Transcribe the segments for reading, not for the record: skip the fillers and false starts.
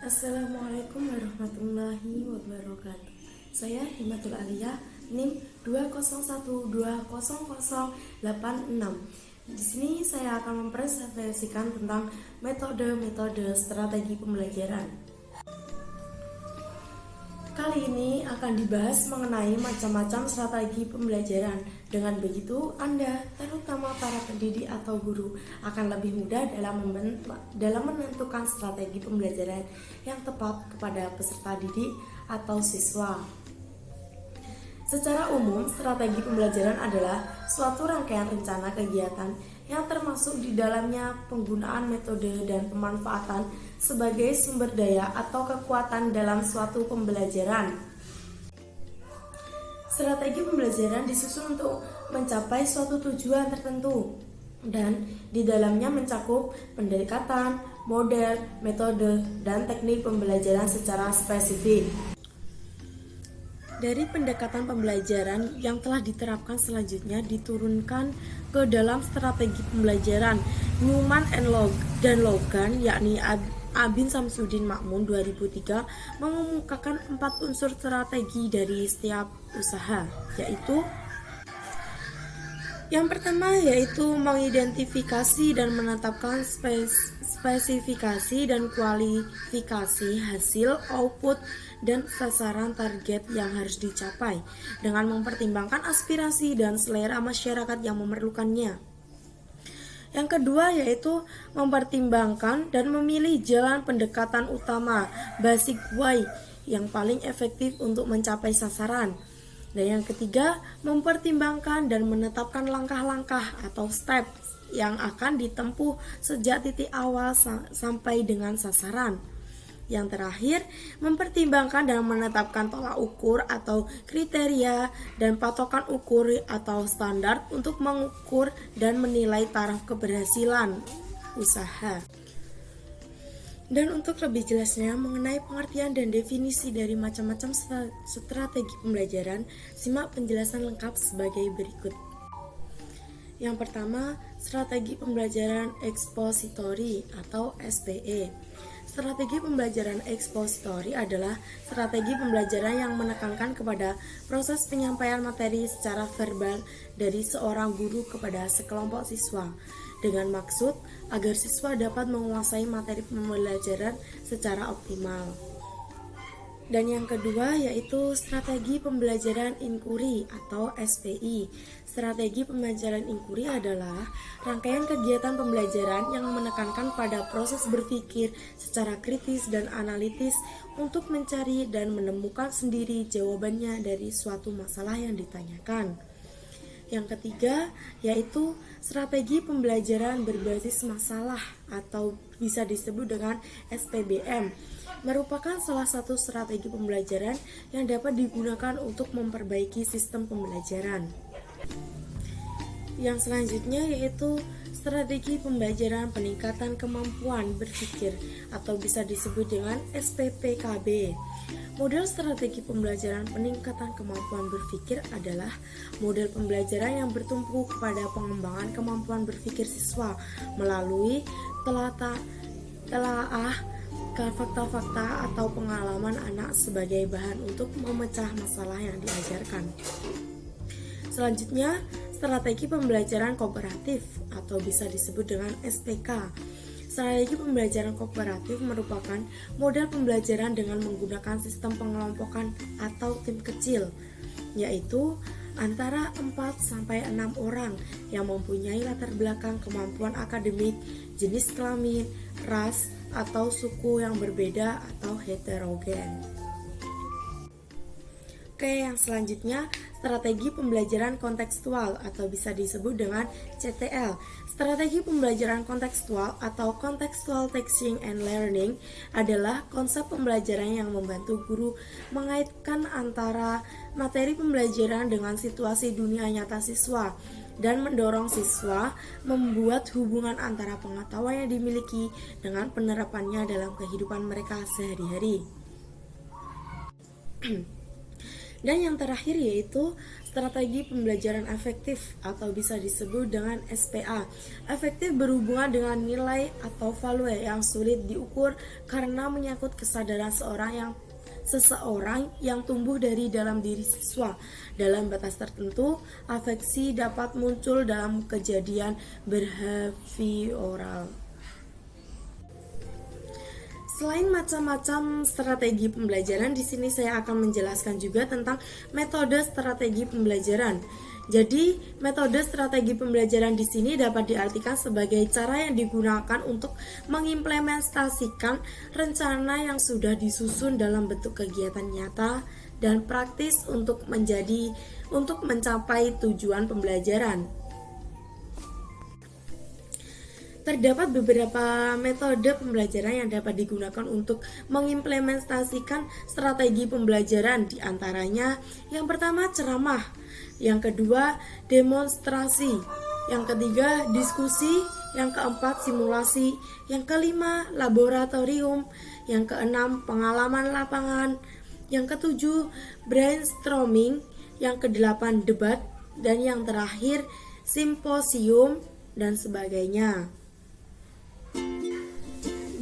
Assalamualaikum warahmatullahi wabarakatuh. Saya Himatul Aliyah, NIM 201200086. Di sini saya akan mempresentasikan tentang metode-metode strategi pembelajaran. Kali ini akan dibahas mengenai macam-macam strategi pembelajaran. Dengan begitu, Anda, terutama para pendidik atau guru, akan lebih mudah dalam menentukan strategi pembelajaran yang tepat kepada peserta didik atau siswa. Secara umum, strategi pembelajaran adalah suatu rangkaian rencana kegiatan yang termasuk di dalamnya penggunaan metode dan pemanfaatan sebagai sumber daya atau kekuatan dalam suatu pembelajaran. Strategi pembelajaran disusun untuk mencapai suatu tujuan tertentu dan di dalamnya mencakup pendekatan, model, metode, dan teknik pembelajaran secara spesifik. Dari pendekatan pembelajaran yang telah diterapkan selanjutnya diturunkan ke dalam strategi pembelajaran Newman dan Logan, yakni Abin Samsudin Makmun 2003 mengemukakan 4 unsur strategi dari setiap usaha, yaitu yang pertama yaitu mengidentifikasi dan menetapkan spesifikasi dan kualifikasi hasil, output, dan sasaran target yang harus dicapai dengan mempertimbangkan aspirasi dan selera masyarakat yang memerlukannya. Yang kedua yaitu mempertimbangkan dan memilih jalan pendekatan utama basic way yang paling efektif untuk mencapai sasaran. Dan yang ketiga, mempertimbangkan dan menetapkan langkah-langkah atau step yang akan ditempuh sejak titik awal sampai dengan sasaran. Yang terakhir, mempertimbangkan dan menetapkan tolak ukur atau kriteria dan patokan ukur atau standar untuk mengukur dan menilai taraf keberhasilan usaha. Dan untuk lebih jelasnya mengenai pengertian dan definisi dari macam-macam strategi pembelajaran, simak penjelasan lengkap sebagai berikut. Yang pertama, strategi pembelajaran ekspositori atau SPE. Strategi pembelajaran ekspositori adalah strategi pembelajaran yang menekankan kepada proses penyampaian materi secara verbal dari seorang guru kepada sekelompok siswa, dengan maksud agar siswa dapat menguasai materi pembelajaran secara optimal. Dan yang kedua yaitu strategi pembelajaran inquiry atau SPI. Strategi pembelajaran inquiry adalah rangkaian kegiatan pembelajaran yang menekankan pada proses berpikir secara kritis dan analitis untuk mencari dan menemukan sendiri jawabannya dari suatu masalah yang ditanyakan. Yang ketiga yaitu strategi pembelajaran berbasis masalah atau bisa disebut dengan SPBM, merupakan salah satu strategi pembelajaran yang dapat digunakan untuk memperbaiki sistem pembelajaran. Yang selanjutnya yaitu strategi pembelajaran peningkatan kemampuan berpikir atau bisa disebut dengan SPPKB. Model strategi pembelajaran peningkatan kemampuan berpikir adalah model pembelajaran yang bertumpu kepada pengembangan kemampuan berpikir siswa melalui telaah fakta-fakta atau pengalaman anak sebagai bahan untuk memecah masalah yang diajarkan. Selanjutnya, strategi pembelajaran kooperatif atau bisa disebut dengan SPK. Strategi pembelajaran kooperatif merupakan model pembelajaran dengan menggunakan sistem pengelompokan atau tim kecil, yaitu antara 4-6 orang yang mempunyai latar belakang kemampuan akademik, jenis kelamin, ras, atau suku yang berbeda atau heterogen. Oke, yang selanjutnya strategi pembelajaran kontekstual atau bisa disebut dengan CTL. Strategi pembelajaran kontekstual atau Contextual Teaching and Learning adalah konsep pembelajaran yang membantu guru mengaitkan antara materi pembelajaran dengan situasi dunia nyata siswa dan mendorong siswa membuat hubungan antara pengetahuan yang dimiliki dengan penerapannya dalam kehidupan mereka sehari-hari. Dan yang terakhir yaitu strategi pembelajaran efektif atau bisa disebut dengan SPA. Efektif berhubungan dengan nilai atau value yang sulit diukur karena menyangkut kesadaran seseorang yang tumbuh dari dalam diri siswa. Dalam batas tertentu, afeksi dapat muncul dalam kejadian behavioral. Selain macam-macam strategi pembelajaran, di sini saya akan menjelaskan juga tentang metode strategi pembelajaran. Jadi, metode strategi pembelajaran di sini dapat diartikan sebagai cara yang digunakan untuk mengimplementasikan rencana yang sudah disusun dalam bentuk kegiatan nyata dan praktis untuk mencapai tujuan pembelajaran. Terdapat beberapa metode pembelajaran yang dapat digunakan untuk mengimplementasikan strategi pembelajaran, di antaranya yang pertama ceramah, yang kedua demonstrasi, yang ketiga diskusi, yang keempat simulasi, yang kelima laboratorium, yang keenam pengalaman lapangan, yang ketujuh brainstorming, yang kedelapan debat, dan yang terakhir simposium dan sebagainya.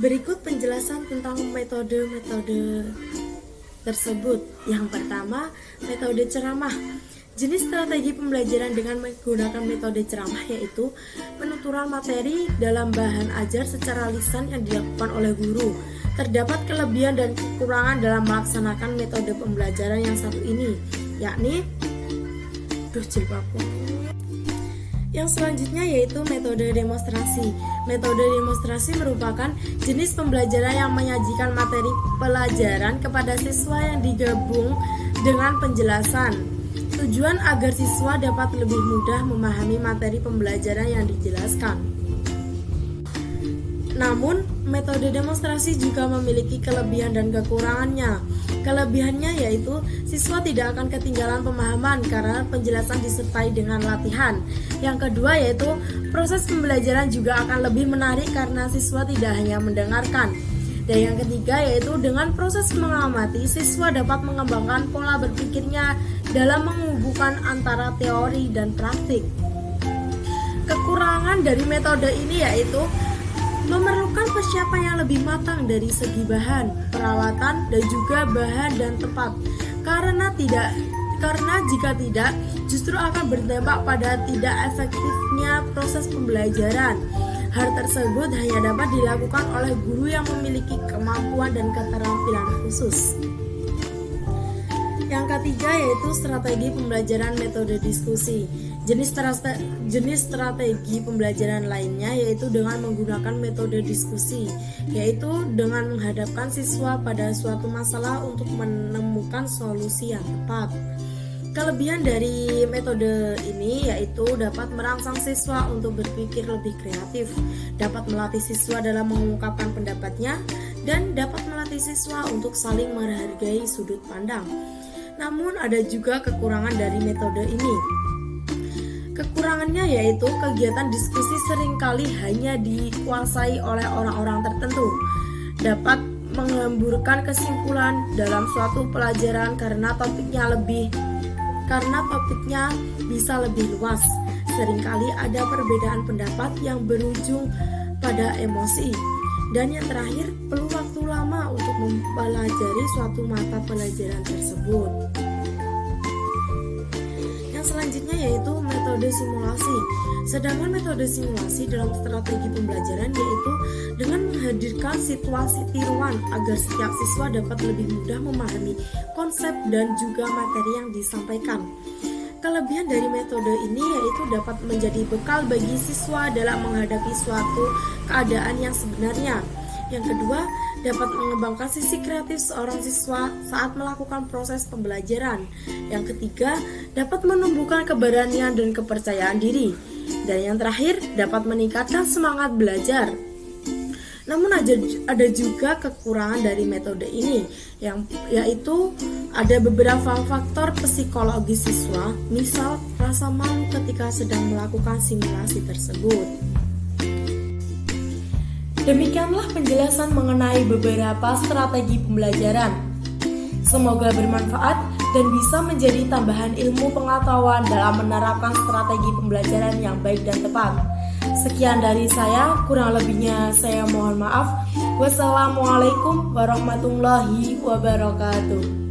Berikut penjelasan tentang metode-metode tersebut. Yang pertama, metode ceramah. Jenis strategi pembelajaran dengan menggunakan metode ceramah yaitu penuturan materi dalam bahan ajar secara lisan yang dilakukan oleh guru. Terdapat kelebihan dan kekurangan dalam melaksanakan metode pembelajaran yang satu ini, yakni Yang selanjutnya yaitu metode demonstrasi. Metode demonstrasi merupakan jenis pembelajaran yang menyajikan materi pelajaran kepada siswa yang digabung dengan penjelasan. Tujuan agar siswa dapat lebih mudah memahami materi pembelajaran yang dijelaskan. Namun, metode demonstrasi juga memiliki kelebihan dan kekurangannya. Kelebihannya yaitu siswa tidak akan ketinggalan pemahaman karena penjelasan disertai dengan latihan. Yang kedua yaitu proses pembelajaran juga akan lebih menarik karena siswa tidak hanya mendengarkan. Dan yang ketiga yaitu dengan proses mengamati, siswa dapat mengembangkan pola berpikirnya dalam menghubungkan antara teori dan praktik. Kekurangan dari metode ini yaitu memerlukan persiapan yang lebih matang dari segi bahan, peralatan, dan juga bahan dan tempat. Karena jika tidak, justru akan berdampak pada tidak efektifnya proses pembelajaran. Hal tersebut hanya dapat dilakukan oleh guru yang memiliki kemampuan dan keterampilan khusus. Yang ketiga yaitu strategi pembelajaran metode diskusi. Jenis strategi pembelajaran lainnya yaitu dengan menggunakan metode diskusi, yaitu dengan menghadapkan siswa pada suatu masalah untuk menemukan solusi yang tepat. Kelebihan dari metode ini yaitu dapat merangsang siswa untuk berpikir lebih kreatif, dapat melatih siswa dalam mengungkapkan pendapatnya, dan dapat melatih siswa untuk saling menghargai sudut pandang. Namun ada juga kekurangan dari metode ini. Kekurangannya yaitu kegiatan diskusi seringkali hanya dikuasai oleh orang-orang tertentu, dapat menghamburkan kesimpulan dalam suatu pelajaran karena topiknya bisa lebih luas. Seringkali ada perbedaan pendapat yang berujung pada emosi. Dan yang terakhir, perlu waktu lama untuk mempelajari suatu mata pelajaran tersebut. Yang selanjutnya yaitu metode simulasi. Sedangkan metode simulasi dalam strategi pembelajaran yaitu dengan menghadirkan situasi tiruan agar setiap siswa dapat lebih mudah memahami konsep dan juga materi yang disampaikan. Kelebihan dari metode ini yaitu dapat menjadi bekal bagi siswa dalam menghadapi suatu keadaan yang sebenarnya. Yang kedua, dapat mengembangkan sisi kreatif seorang siswa saat melakukan proses pembelajaran. Yang ketiga, dapat menumbuhkan keberanian dan kepercayaan diri. Dan yang terakhir, dapat meningkatkan semangat belajar. Namun ada juga kekurangan dari metode ini, yaitu ada beberapa faktor psikologi siswa, misal rasa malu ketika sedang melakukan simulasi tersebut. Demikianlah penjelasan mengenai beberapa strategi pembelajaran. Semoga bermanfaat dan bisa menjadi tambahan ilmu pengetahuan dalam menerapkan strategi pembelajaran yang baik dan tepat. Sekian dari saya, kurang lebihnya saya mohon maaf. Wassalamualaikum warahmatullahi wabarakatuh.